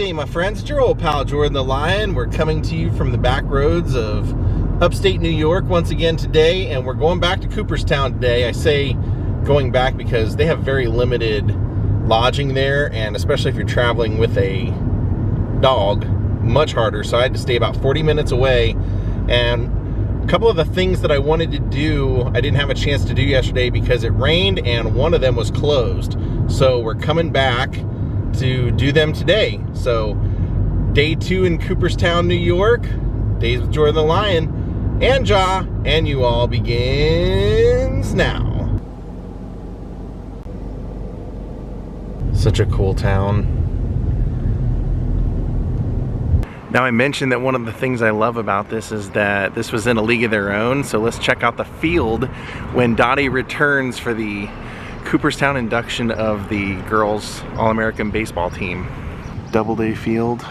day, my friends. It's your old pal Jordan the Lion. We're coming to you from the back roads of upstate New York once again today, and we're going back to Cooperstown today. I say going back because they have very limited lodging there, and especially if you're traveling with a dog, much harder. So I had to stay about 40 minutes away, and a couple of the things that I wanted to do, I didn't have a chance to do yesterday because it rained and one of them was closed. So we're coming back to do them today. So day 2 in Cooperstown, New York, Days with Jordan the Lion and Ja and you all begins now. Such a cool town. Now I mentioned that one of the things I love about this is that this was in a league of their own. So let's check out the field when Dottie returns for the Cooperstown induction of the girls All-American baseball team. Doubleday Field.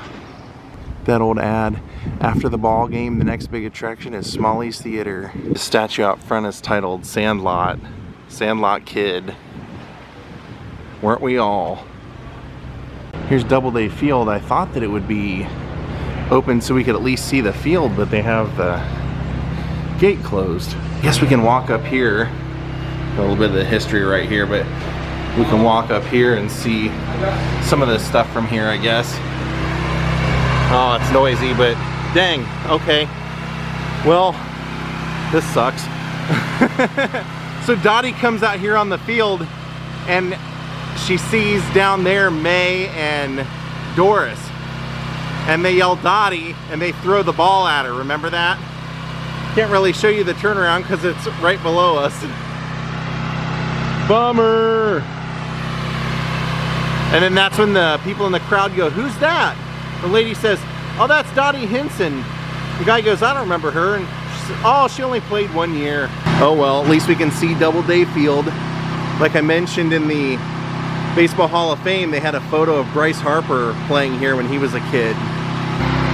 That old ad. After the ball game, the next big attraction is Smalley's Theater. The statue out front is titled Sandlot. Sandlot Kid. Weren't we all? Here's Doubleday Field. I thought that it would be open so we could at least see the field, but they have the gate closed. I guess we can walk up here. A little bit of the history right here, but we can walk up here and see some of the stuff from here, I guess. Oh, it's noisy, but dang, okay. Well, this sucks. So Dottie comes out here on the field and she sees down there May and Doris. And they yell Dottie and they throw the ball at her, remember that? Can't really show you the turnaround because it's right below us. Bummer! And then that's when the people in the crowd go, "Who's that?" The lady says, "Oh, that's Dottie Hinson." The guy goes, "I don't remember her." And she says, "Oh, she only played 1 year." Oh well, at least we can see Doubleday Field. Like I mentioned in the Baseball Hall of Fame, they had a photo of Bryce Harper playing here when he was a kid.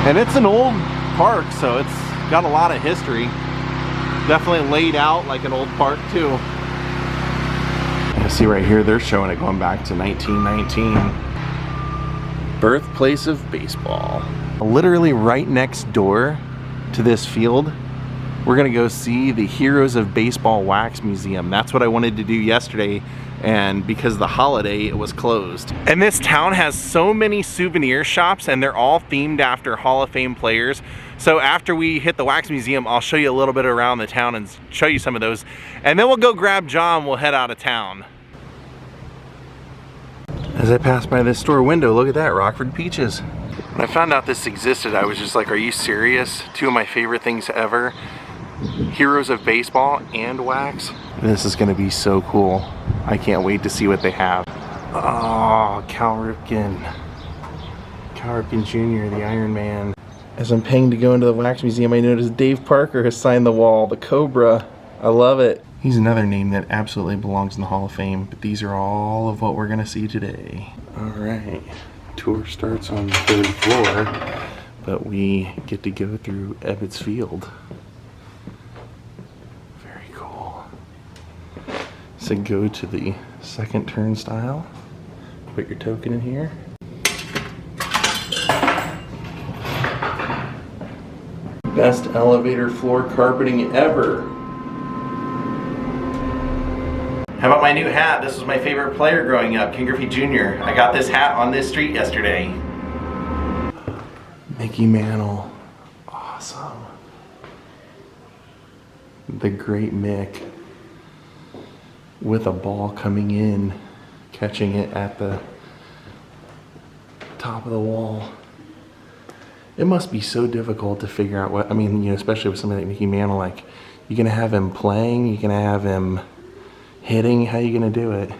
And it's an old park, so it's got a lot of history. Definitely laid out like an old park too. You see right here, they're showing it going back to 1919. Birthplace of baseball. Literally right next door to this field, we're gonna go see the Heroes of Baseball Wax Museum. That's what I wanted to do yesterday, and because of the holiday, it was closed. And this town has so many souvenir shops, and they're all themed after Hall of Fame players. So after we hit the Wax Museum, I'll show you a little bit around the town and show you some of those. And then we'll go grab John, we'll head out of town. As I passed by this store window, look at that, Rockford Peaches. When I found out this existed, I was just like, are you serious? 2 of my favorite things ever. Heroes of Baseball and wax. This is gonna be so cool. I can't wait to see what they have. Oh, Cal Ripken. Cal Ripken Jr., the Iron Man. As I'm paying to go into the Wax Museum, I noticed Dave Parker has signed the wall, the Cobra. I love it. He's another name that absolutely belongs in the Hall of Fame, but these are all of what we're gonna see today. All right, tour starts on the 3rd floor, but we get to go through Ebbets Field. Very cool. So go to the 2nd turnstile, put your token in here. Best elevator floor carpeting ever. How about my new hat? This was my favorite player growing up, Ken Griffey Jr. I got this hat on this street yesterday. Mickey Mantle. Awesome. The great Mick. With a ball coming in, catching it at the top of the wall. It must be so difficult to figure out what, I mean, you know, especially with somebody like Mickey Mantle, like, you're gonna have him playing, you're gonna have him hitting, how you gonna do it?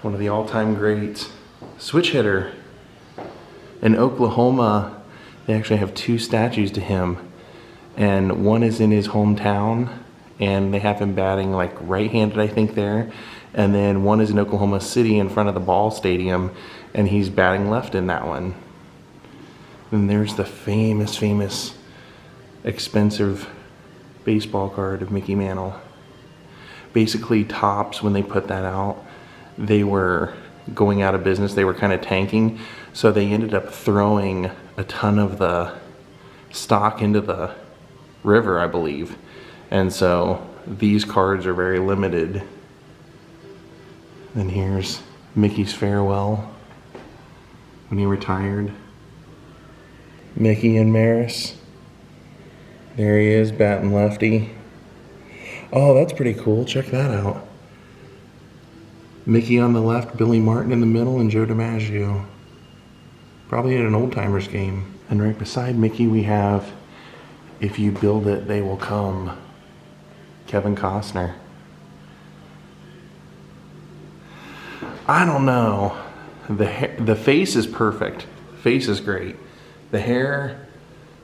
One of the all-time greats. Switch hitter. In Oklahoma, they actually have 2 statues to him, and one is in his hometown, and they have him batting like right-handed, I think, there, and then one is in Oklahoma City in front of the Ball Stadium, and he's batting left in that one. And there's the famous expensive baseball card of Mickey Mantle. Basically, Topps, when they put that out, they were going out of business. They were kind of tanking, so they ended up throwing a ton of the stock into the river, I believe. And so these cards are very limited. And here's Mickey's farewell when he retired. Mickey and Maris. There he is, batting lefty. Oh, that's pretty cool. Check that out. Mickey on the left, Billy Martin in the middle, and Joe DiMaggio. Probably at an old timers game. And right beside Mickey we have If You Build It, They Will Come. Kevin Costner. I don't know. The face is perfect. The face is great. The hair,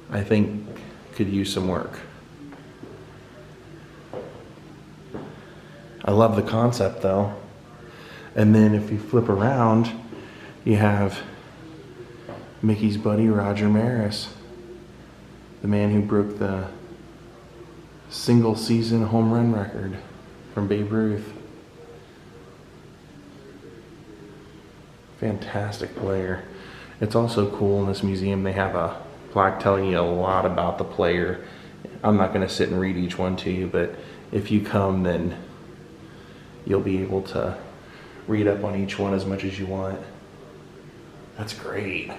I think, could use some work. I love the concept though. And then if you flip around, you have Mickey's buddy Roger Maris, the man who broke the single season home run record from Babe Ruth. Fantastic player. It's also cool in this museum, they have a plaque telling you a lot about the player. I'm not going to sit and read each one to you, but if you come, then you'll be able to read up on each one as much as you want. That's great.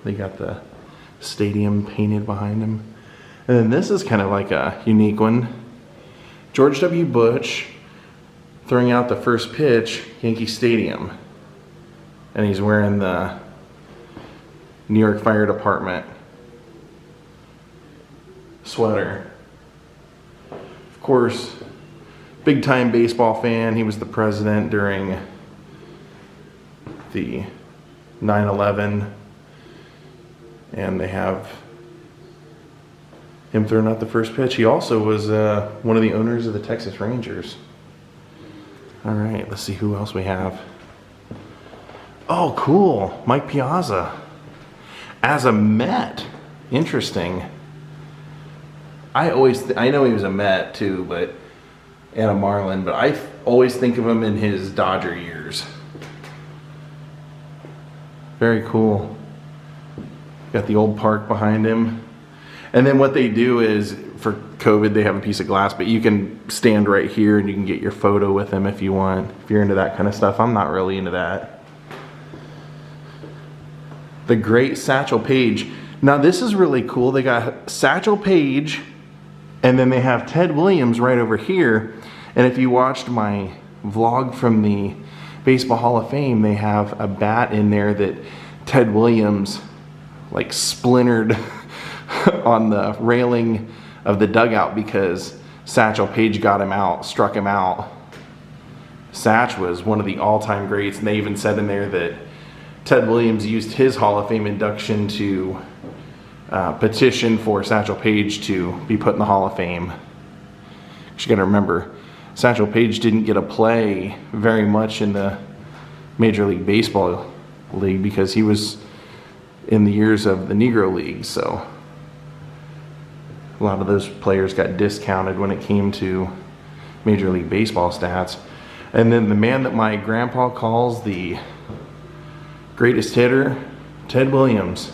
They got the stadium painted behind them. And then this is kind of like a unique one. George W. Bush throwing out the first pitch, Yankee Stadium. And he's wearing the New York Fire Department sweater. Of course, big time baseball fan. He was the president during the 9/11, and they have him throwing out the first pitch. He also was one of the owners of the Texas Rangers. All right, let's see who else we have. Oh, cool, Mike Piazza as a Met. Interesting. I know he was a Met too, but and a Marlin, but I always think of him in his Dodger years. Very cool. Got the old park behind him. And then what they do is, for COVID, they have a piece of glass, but you can stand right here and you can get your photo with him if you want, if you're into that kind of stuff. I'm not really into that. The great Satchel Paige. Now this is really cool. They got Satchel Paige, and then they have Ted Williams right over here. And if you watched my vlog from the Baseball Hall of Fame, they have a bat in there that Ted Williams like splintered on the railing of the dugout because Satchel Paige got him out, struck him out. Satch was one of the all-time greats, and they even said in there that Ted Williams used his Hall of Fame induction to petition for Satchel Paige to be put in the Hall of Fame. You gotta remember, Satchel Paige didn't get a play very much in the Major League Baseball league because he was in the years of the Negro League, so a lot of those players got discounted when it came to Major League Baseball stats. And then the man that my grandpa calls the greatest hitter, Ted Williams.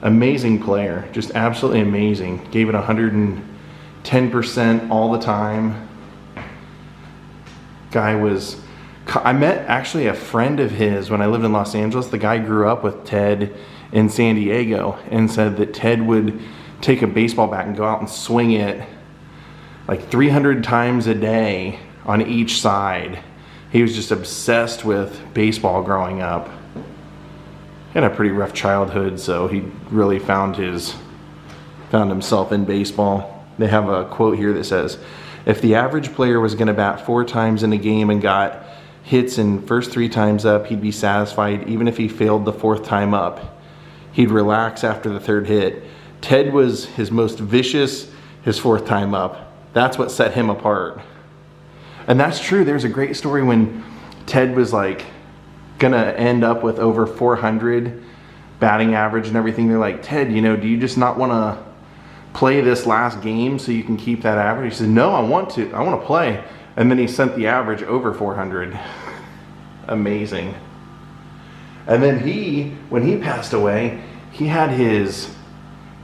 Amazing player, just absolutely amazing. Gave it 110% all the time. Guy was, I met actually a friend of his when I lived in Los Angeles. The guy grew up with Ted in San Diego and said that Ted would take a baseball bat and go out and swing it like 300 times a day on each side. He was just obsessed with baseball growing up. He had a pretty rough childhood, so he really found himself in baseball. They have a quote here that says, if the average player was going to bat 4 times in a game and got hits in first 3 times up, he'd be satisfied even if he failed the 4th time up. He'd relax after the 3rd hit. Ted was his most vicious his 4th time up. That's what set him apart. And that's true. There's a great story when Ted was like gonna end up with over 400 batting average and everything. They're like, Ted, you know, do you just not want to play this last game so you can keep that average? He said, no, I want to play. And then he sent the average over 400. Amazing. And then when he passed away, he had his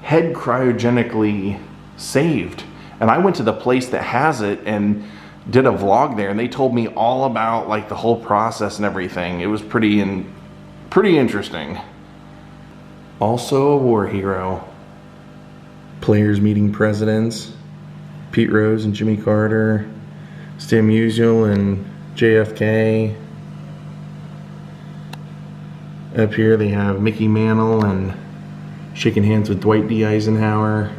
head cryogenically saved. And I went to the place that has it and did a vlog there, and they told me all about like the whole process and everything. It was pretty interesting. Also a war hero. Players meeting presidents. Pete Rose and Jimmy Carter. Stan Musial and JFK. Up here they have Mickey Mantle and shaking hands with Dwight D. Eisenhower.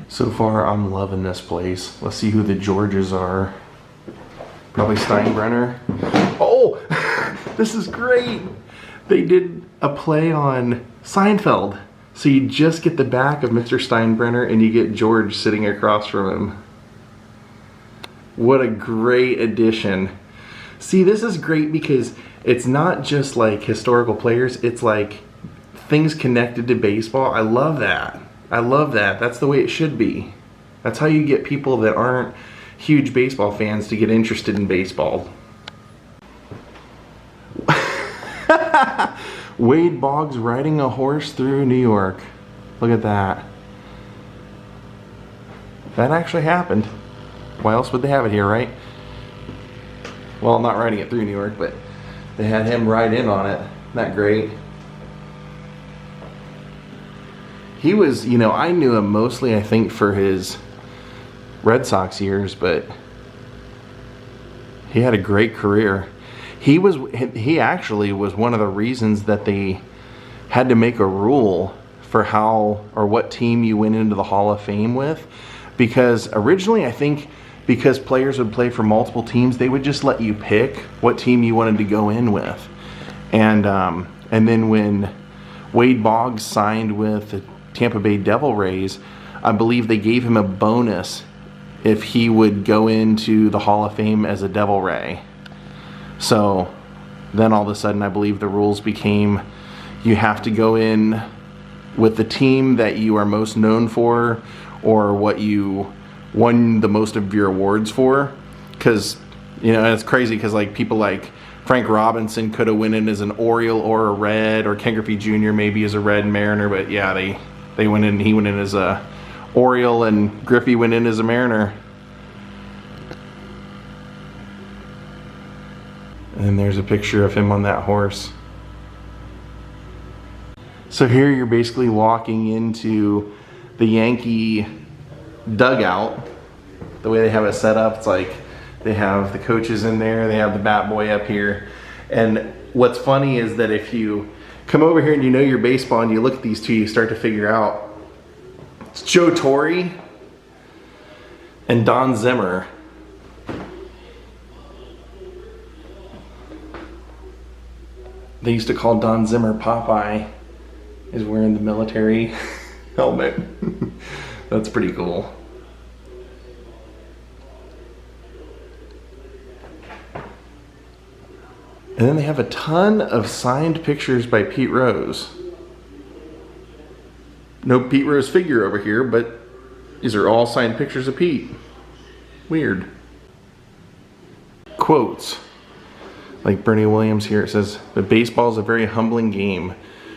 So far, I'm loving this place. Let's see who the Georges are. Probably Steinbrenner. Oh, this is great. They did a play on Seinfeld. So you just get the back of Mr. Steinbrenner and you get George sitting across from him. What a great addition. See, this is great because it's not just like historical players, it's like things connected to baseball. I love that. I love that. That's the way it should be. That's how you get people that aren't huge baseball fans to get interested in baseball. Wade Boggs riding a horse through New York. Look at that. That actually happened. Why else would they have it here, right? Well, not riding it through New York, but they had him ride in on it. Isn't that great? He was, you know, I knew him mostly, I think, for his Red Sox years, but he had a great career. He actually was one of the reasons that they had to make a rule for how or what team you went into the Hall of Fame with, because originally I think because players would play for multiple teams, they would just let you pick what team you wanted to go in with. And then when Wade Boggs signed with the Tampa Bay Devil Rays, I believe they gave him a bonus if he would go into the Hall of Fame as a Devil Ray. So then all of a sudden I believe the rules became you have to go in with the team that you are most known for or what you won the most of your awards for. Because, you know, it's crazy because like people like Frank Robinson could have went in as an Oriole or a Red, or Ken Griffey Jr. maybe as a Red Mariner, but yeah, they went in, he went in as a Oriole and Griffey went in as a Mariner. And there's a picture of him on that horse. So here you're basically walking into the Yankee dugout. The way they have it set up, it's like they have the coaches in there, they have the bat boy up here. And what's funny is that if you come over here and you know your baseball and you look at these two, you start to figure out it's Joe Torre and Don Zimmer. They used to call Don Zimmer Popeye. He's wearing the military helmet. That's pretty cool. And then they have a ton of signed pictures by Pete Rose. No Pete Rose figure over here, but these are all signed pictures of Pete. Weird. Quotes. Like Bernie Williams here, it says, "But baseball is a very humbling game.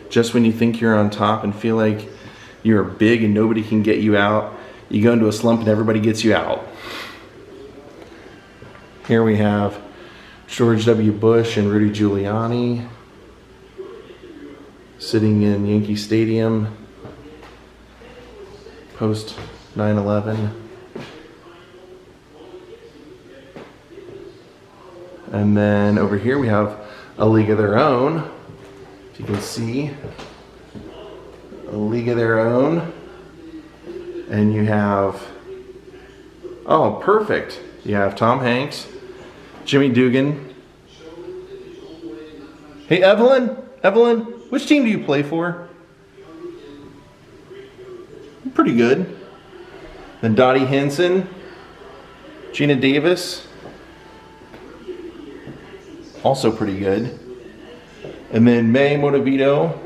Just when you think you're on top and feel like you're big and nobody can get you out, you go into a slump and everybody gets you out." Here we have George W. Bush and Rudy Giuliani sitting in Yankee Stadium post 9/11. And then over here we have a League of Their Own. If you can see, a League of Their Own. And you have, oh, perfect. You have Tom Hanks, Jimmy Dugan. Hey, Evelyn, which team do you play for? Pretty good. Then Dottie Henson, Gina Davis. Also pretty good. And then May Montevideo,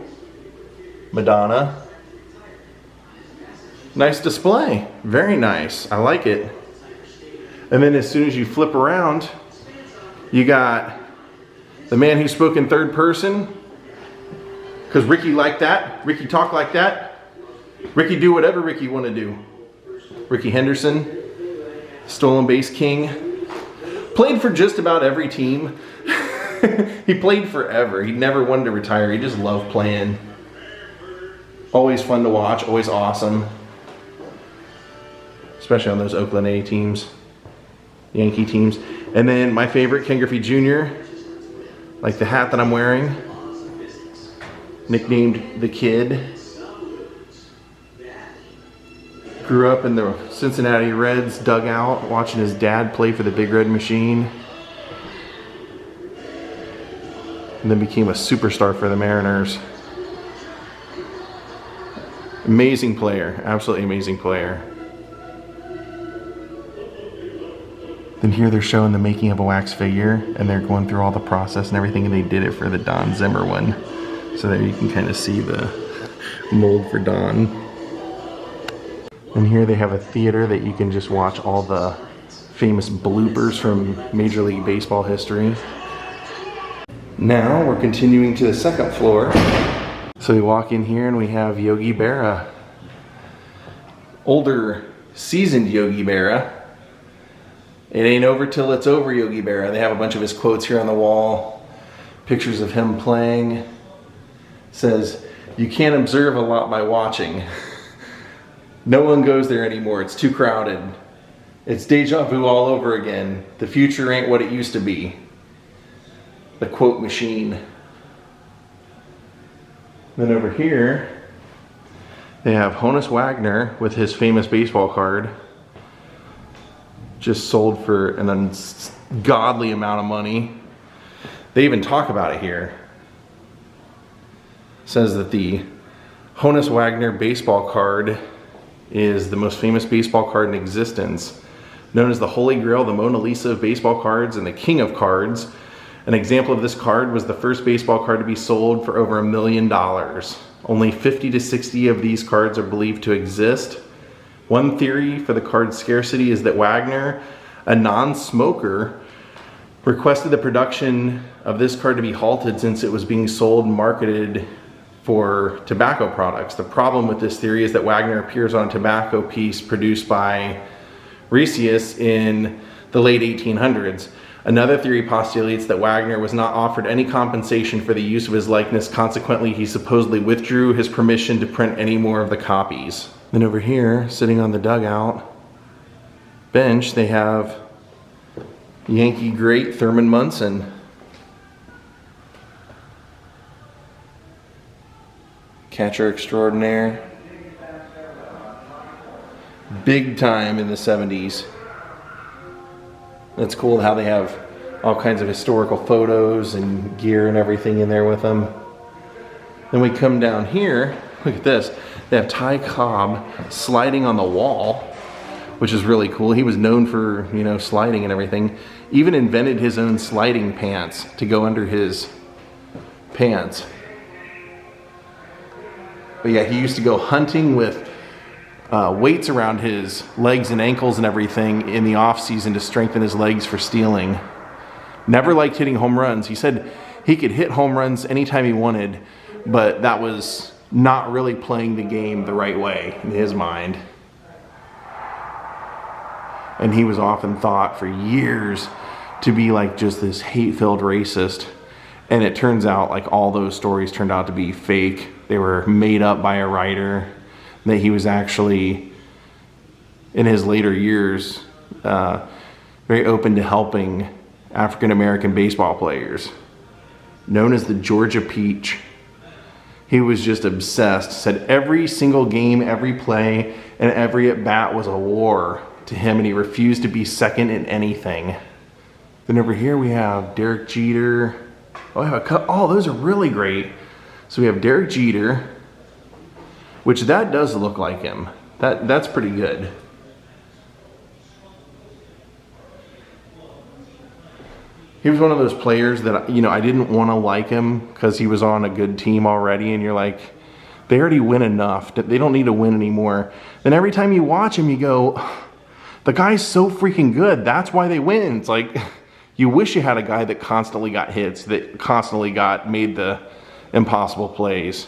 Madonna. Nice display. Very nice. I like it. And then as soon as you flip around, you got the man who spoke in third person, because Ricky liked that. Ricky talked like that. Ricky do whatever Ricky want to do. Ricky Henderson, stolen base king. Played for just about every team. He played forever. He never wanted to retire. He just loved playing. Always fun to watch, always awesome. Especially on those Oakland A teams, Yankee teams. And then my favorite, Ken Griffey Jr., like the hat that I'm wearing, nicknamed the Kid. Grew up in the Cincinnati Reds dugout, watching his dad play for the Big Red Machine. And then became a superstar for the Mariners. Amazing player, absolutely amazing player. Then here they're showing the making of a wax figure, and they're going through all the process and everything, and they did it for the Don Zimmer one. So there you can kind of see the mold for Don. And here they have a theater that you can just watch all the famous bloopers from Major League Baseball history. Now we're continuing to the second floor. So we walk in here and we have Yogi Berra. Older, seasoned Yogi Berra. It ain't over till it's over, Yogi Berra. They have a bunch of his quotes here on the wall. Pictures of him playing. It says, "You can't observe a lot by watching." No one goes there anymore. It's too crowded. It's deja vu all over again. The future ain't what it used to be. The quote machine. Then over here, they have Honus Wagner with his famous baseball card. Just sold for an ungodly amount of money. They even talk about it here. It says that the Honus Wagner baseball card is the most famous baseball card in existence. Known as the Holy Grail, the Mona Lisa of baseball cards, and the King of cards. An example of this card was the first baseball card to be sold for over $1 million. Only 50 to 60 of these cards are believed to exist. One theory for the card's scarcity is that Wagner, a non-smoker, requested the production of this card to be halted since it was being sold and marketed for tobacco products. The problem with this theory is that Wagner appears on a tobacco piece produced by Riccius in the late 1800s. Another theory postulates that Wagner was not offered any compensation for the use of his likeness. Consequently, he supposedly withdrew his permission to print any more of the copies. Then over here, sitting on the dugout bench, they have Yankee great Thurman Munson. Catcher extraordinaire. Big time in the 70s. It's cool how they have all kinds of historical photos and gear and everything in there with them. Then we come down here, look at this. They have Ty Cobb sliding on the wall, which is really cool. He was known for, you know, sliding and everything. Even invented his own sliding pants to go under his pants. But yeah, he used to go hunting with weights around his legs and ankles and everything in the off season to strengthen his legs for stealing. Never liked hitting home runs. He said he could hit home runs anytime he wanted, but that was not really playing the game the right way in his mind. And he was often thought for years to be like just this hate-filled racist. And it turns out like all those stories turned out to be fake. They were made up by a writer. That he was actually, in his later years, very open to helping African-American baseball players. Known as the Georgia Peach. He was just obsessed. Said every single game, every play, and every at-bat was a war to him, and he refused to be second in anything. Then over here we have Derek Jeter. Oh, those are really great. So we have Derek Jeter, which that does look like him. That's pretty good. He was one of those players that, you know, I didn't want to like him because he was on a good team already, and you're like, they already win enough. They don't need to win anymore. Then every time you watch him, you go, The guy's so freaking good. That's why they win. It's like, you wish you had a guy that constantly got hits, that constantly made the impossible plays.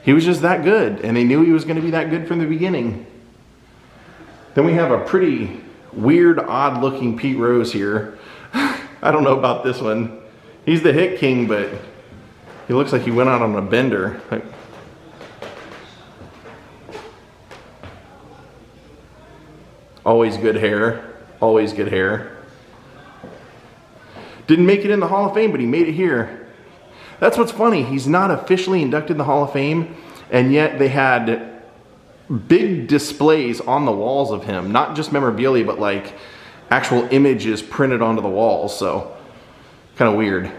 He was just that good, and they knew he was going to be that good from the beginning. Then we have a pretty weird, odd-looking Pete Rose here. I don't know about this one. He's the hit king, but he looks like he went out on a bender. Always good hair. Always good hair. Didn't make it in the Hall of Fame, but he made it here. That's what's funny. He's not officially inducted in the Hall of Fame, and yet they had big displays on the walls of him. Not just memorabilia, but like actual images printed onto the walls. So, kind of weird.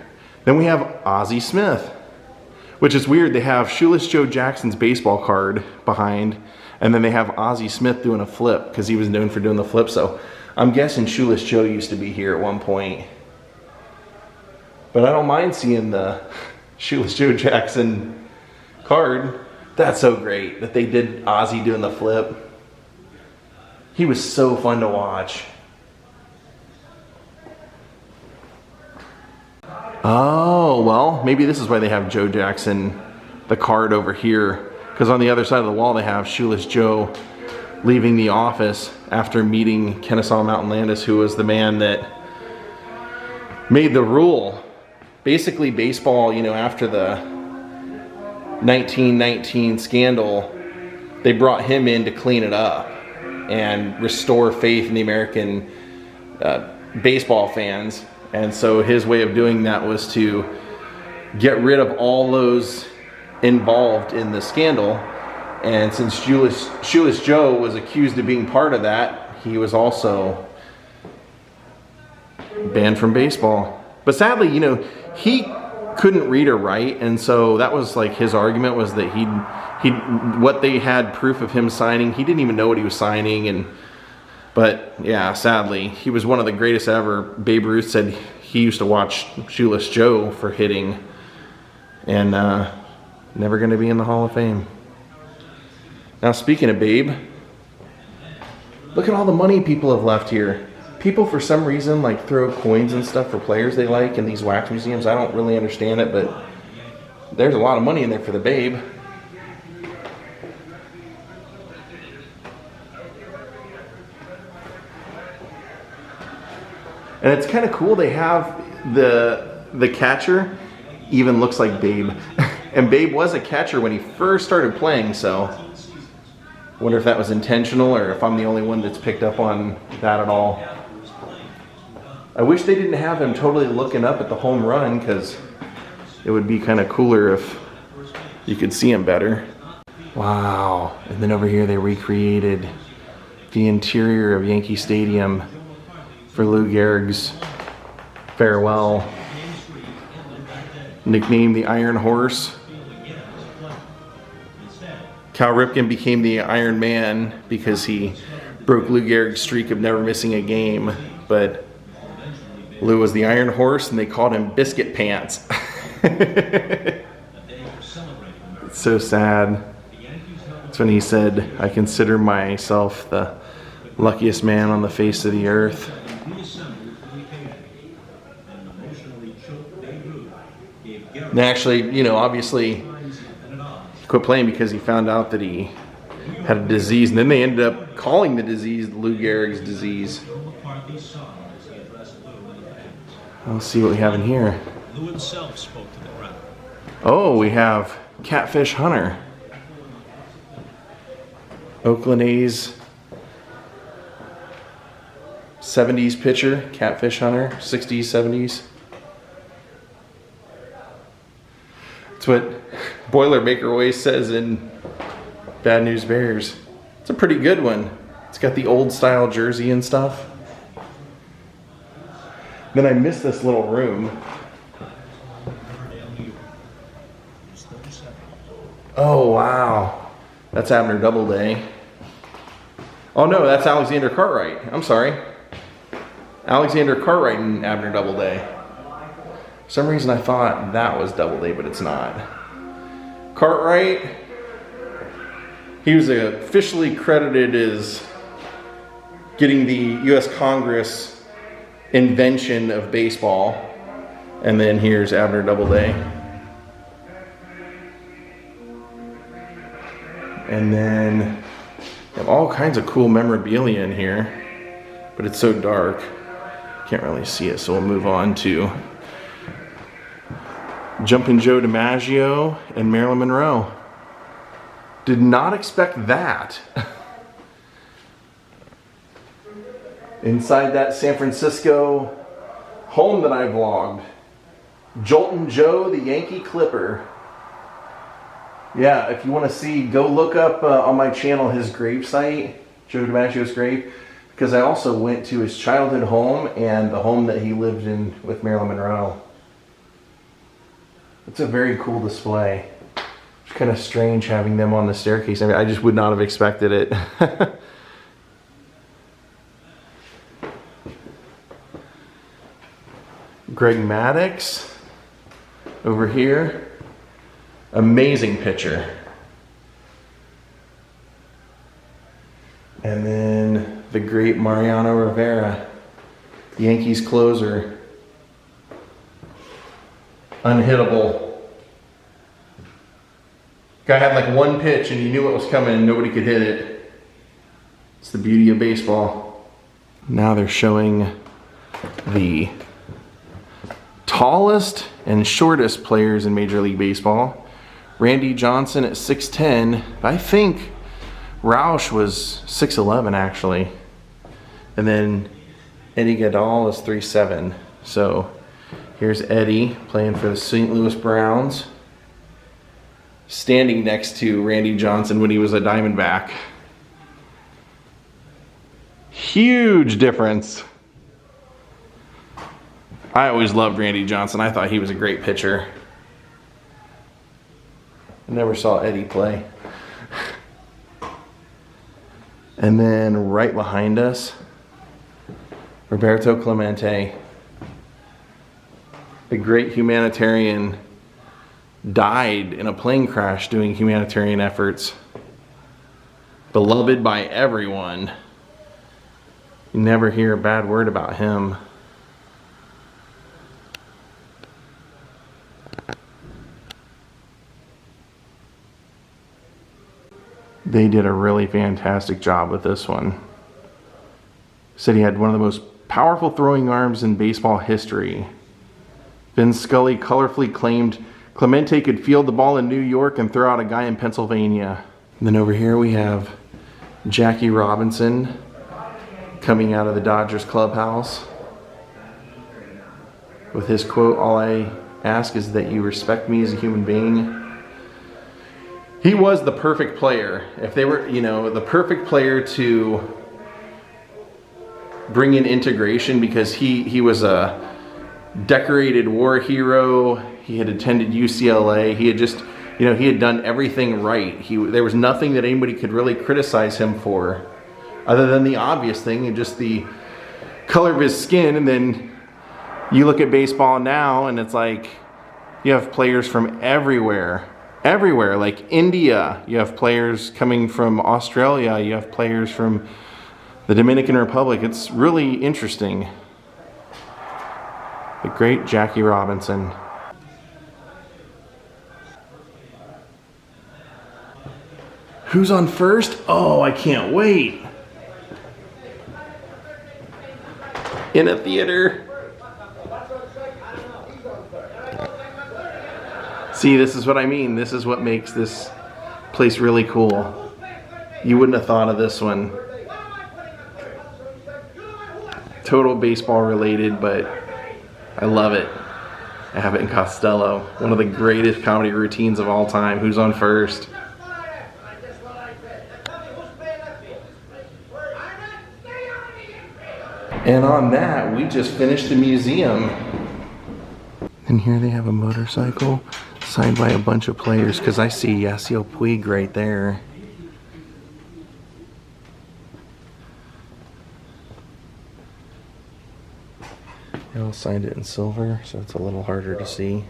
Then we have Ozzie Smith, which is weird. They have Shoeless Joe Jackson's baseball card behind, and then they have Ozzie Smith doing a flip because he was known for doing the flip. So I'm guessing Shoeless Joe used to be here at one point. But I don't mind seeing the Shoeless Joe Jackson card. That's so great that they did Ozzie doing the flip. He was so fun to watch. Oh, well, maybe this is why they have Joe Jackson, the card over here. Because on the other side of the wall they have Shoeless Joe leaving the office after meeting Kennesaw Mountain Landis, who was the man that made the rule. Basically, baseball, you know, after the 1919 scandal, they brought him in to clean it up and restore faith in the American baseball fans. And so his way of doing that was to get rid of all those involved in the scandal. And since Shoeless Joe was accused of being part of that, he was also banned from baseball. But sadly, you know, he couldn't read or write, and so that was like his argument, was that what they had proof of him signing, he didn't even know what he was signing. But yeah, sadly, he was one of the greatest ever. Babe Ruth said he used to watch Shoeless Joe for hitting, and never going to be in the Hall of Fame. Now, speaking of Babe, look at all the money people have left here. People, for some reason, like throw coins and stuff for players they like in these wax museums. I don't really understand it, but there's a lot of money in there for the Babe. And it's kind of cool. They have the catcher even looks like Babe. And Babe was a catcher when he first started playing, so I wonder if that was intentional or if I'm the only one that's picked up on that at all. I wish they didn't have him totally looking up at the home run, because it would be kind of cooler if you could see him better. Wow. And then over here they recreated the interior of Yankee Stadium for Lou Gehrig's farewell. Nicknamed the Iron Horse. Cal Ripken became the Iron Man because he broke Lou Gehrig's streak of never missing a game. But Lou was the Iron Horse, and they called him Biscuit Pants. It's so sad. That's when he said, "I consider myself the luckiest man on the face of the earth." And actually, you know, obviously, he quit playing because he found out that he had a disease, and then they ended up calling the disease Lou Gehrig's disease. Let's see what we have in here. Lou himself spoke to the crowd. Oh, we have Catfish Hunter. Oakland A's 70s pitcher, Catfish Hunter, 60s, 70s. That's what Boilermaker always says in Bad News Bears. It's a pretty good one. It's got the old style jersey and stuff. Then I missed this little room. Oh, wow. That's Abner Doubleday. Oh, no, that's Alexander Cartwright. I'm sorry. Alexander Cartwright and Abner Doubleday. For some reason I thought that was Doubleday, but it's not. Cartwright, he was officially credited as getting the U.S. Congress invention of baseball. And then here's Abner Doubleday. And then you have all kinds of cool memorabilia in here, but it's so dark, can't really see it, so we'll move on to Jumpin' Joe DiMaggio and Marilyn Monroe. Did not expect that. Inside that San Francisco home that I vlogged, Joltin' Joe, the Yankee Clipper. Yeah, if you want to see, go look up on my channel his grave site, Joe DiMaggio's grave, because I also went to his childhood home and the home that he lived in with Marilyn Monroe. It's a very cool display. It's kind of strange having them on the staircase. I mean, I just would not have expected it. Greg Maddux over here. Amazing pitcher. And then the great Mariano Rivera, Yankees closer. Unhittable. Guy had like one pitch and he knew it was coming and nobody could hit it. It's the beauty of baseball. Now they're showing the tallest and shortest players in Major League Baseball. Randy Johnson at 6'10". I think Roush was 6'11" actually. And then Eddie Gaedel is 3'7". So here's Eddie playing for the St. Louis Browns, standing next to Randy Johnson when he was a Diamondback. Huge difference. I always loved Randy Johnson. I thought he was a great pitcher. I never saw Eddie play. And then right behind us, Roberto Clemente, a great humanitarian, died in a plane crash doing humanitarian efforts. Beloved by everyone. You never hear a bad word about him. They did a really fantastic job with this one. Said he had one of the most powerful throwing arms in baseball history. Vin Scully colorfully claimed Clemente could field the ball in New York and throw out a guy in Pennsylvania. And then over here we have Jackie Robinson coming out of the Dodgers clubhouse with his quote, "All I ask is that you respect me as a human being." He was the perfect player. If they were, you know, the perfect player to bring in integration, because he was a decorated war hero. He had attended UCLA. He had just, you know, he had done everything right. There was nothing that anybody could really criticize him for, other than the obvious thing and just the color of his skin. And then you look at baseball now and it's like you have players from everywhere, like India. You have players coming from Australia. You have players from the Dominican Republic. It's really interesting. The great Jackie Robinson. Who's on first? Oh, I can't wait. In a theater. See, this is what I mean. This is what makes this place really cool. You wouldn't have thought of this one. Total baseball related, but I love it. I have it in Costello. One of the greatest comedy routines of all time. Who's on first? And on that, we just finished the museum. And here they have a motorcycle signed by a bunch of players, because I see Yasiel Puig right there. They all signed it in silver, so it's a little harder to see.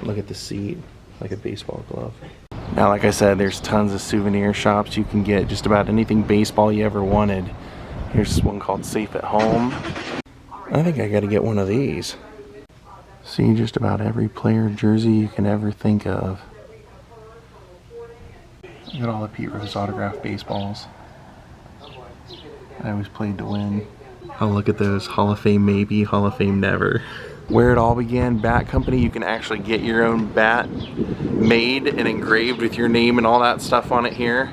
Look at the seat, like a baseball glove. Now, like I said, there's tons of souvenir shops. You can get just about anything baseball you ever wanted. Here's one called Safe at Home. I think I gotta get one of these. See just about every player jersey you can ever think of. Look at all the Pete Rose autographed baseballs. I always played to win. Oh, look at those. Hall of Fame maybe, Hall of Fame never. Where it all began, Bat Company. You can actually get your own bat made and engraved with your name and all that stuff on it here.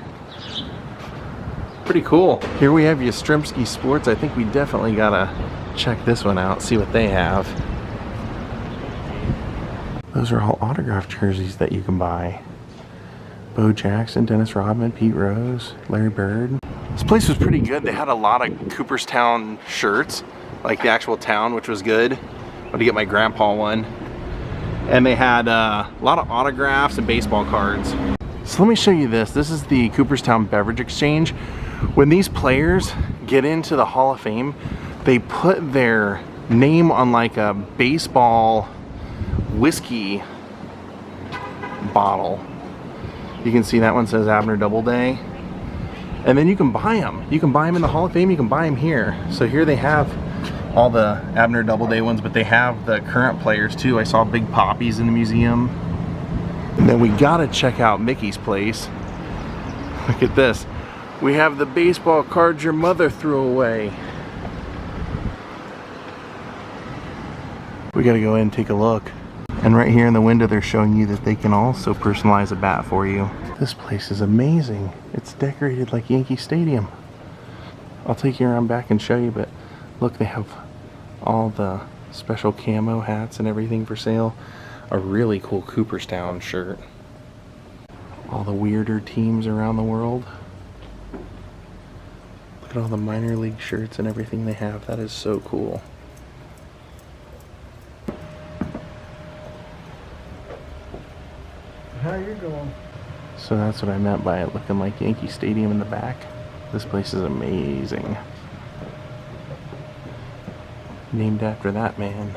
Pretty cool. Here we have Yastrzemski Sports. I think we definitely gotta check this one out, see what they have. Those are all autographed jerseys that you can buy. Bo Jackson, Dennis Rodman, Pete Rose, Larry Bird. This place was pretty good. They had a lot of Cooperstown shirts, like the actual town, which was good. I'm gonna get my grandpa one. And they had a lot of autographs and baseball cards. So let me show you this. This is the Cooperstown Beverage Exchange. When these players get into the Hall of Fame, they put their name on like a baseball whiskey bottle. You can see that one says Abner Doubleday. And then you can buy them. You can buy them in the Hall of Fame, you can buy them here. So here they have all the Abner Doubleday ones, but they have the current players too. I saw Big Poppies in the museum. And then we gotta check out Mickey's place. Look at this. We have the baseball cards your mother threw away. We gotta go in and take a look. And right here in the window they're showing you that they can also personalize a bat for you. This place is amazing. It's decorated like Yankee Stadium. I'll take you around back and show you, but look, they have all the special camo hats and everything for sale. A really cool Cooperstown shirt. All the weirder teams around the world. Look at all the minor league shirts and everything they have. That is so cool. How you going? So that's what I meant by it looking like Yankee Stadium in the back. This place is amazing. Named after that man.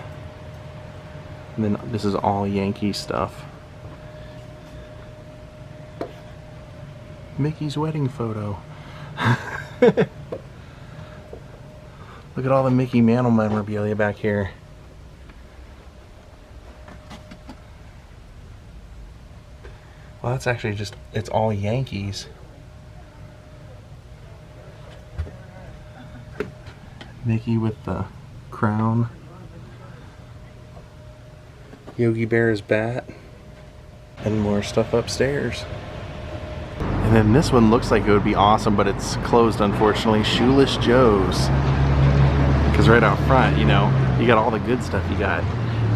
And then this is all Yankee stuff. Mickey's wedding photo. Look at all the Mickey Mantle memorabilia back here. Well, that's actually just, it's all Yankees. Mickey with the crown. Yogi Berra's bat. And more stuff upstairs. And then this one looks like it would be awesome, but it's closed unfortunately. Shoeless Joes. Because right out front, you know, you got all the good stuff. You got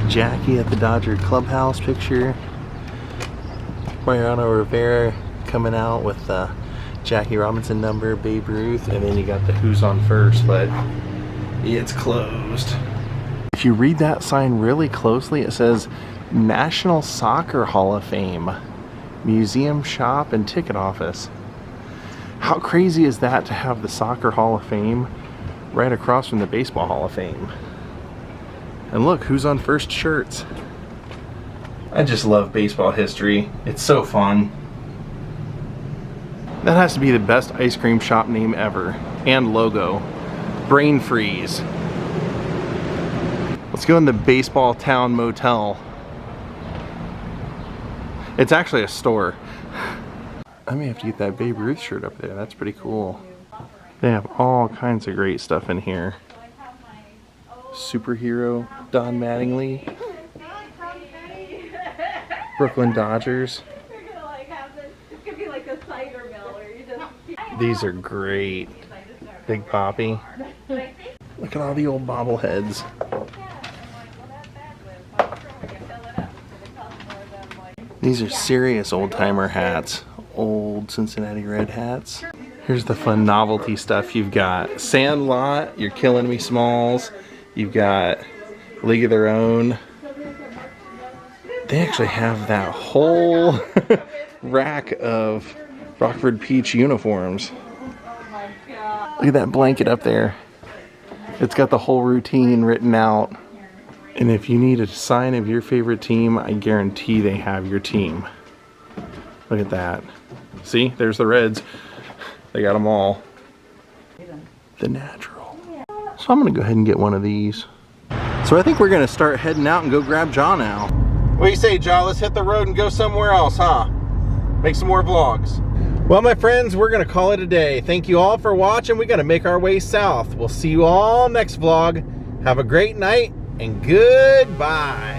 Jackie at the Dodger clubhouse picture. Mariano Rivera coming out with the Jackie Robinson number, Babe Ruth, and then you got the Who's on First, but it's closed. If you read that sign really closely, it says National Soccer Hall of Fame, Museum Shop and Ticket Office. How crazy is that to have the Soccer Hall of Fame right across from the Baseball Hall of Fame? And look, Who's on First shirts. I just love baseball history. It's so fun. That has to be the best ice cream shop name ever. And logo. Brain Freeze. Let's go in the Baseball Town Motel. It's actually a store. I may have to get that Babe Ruth shirt up there. That's pretty cool. They have all kinds of great stuff in here. Superhero Don Mattingly. Brooklyn Dodgers. These are great. Big Poppy. Look at all the old bobbleheads. These are serious old-timer hats. Old Cincinnati Red hats. Here's the fun novelty stuff. You've got Sandlot, You're Killing Me Smalls. You've got League of Their Own. They actually have that whole rack of Rockford Peach uniforms. Look at that blanket up there. It's got the whole routine written out. And if you need a sign of your favorite team, I guarantee they have your team. Look at that. See, there's the reds. They got them all. The natural. So I'm gonna go ahead and get one of these. So I think we're gonna start heading out and go grab Jaw now. What do you say, Jaw? Let's hit the road and go somewhere else, huh? Make some more vlogs. Well, my friends, we're gonna call it a day. Thank you all for watching. We gotta make our way south. We'll see you all next vlog. Have a great night and goodbye.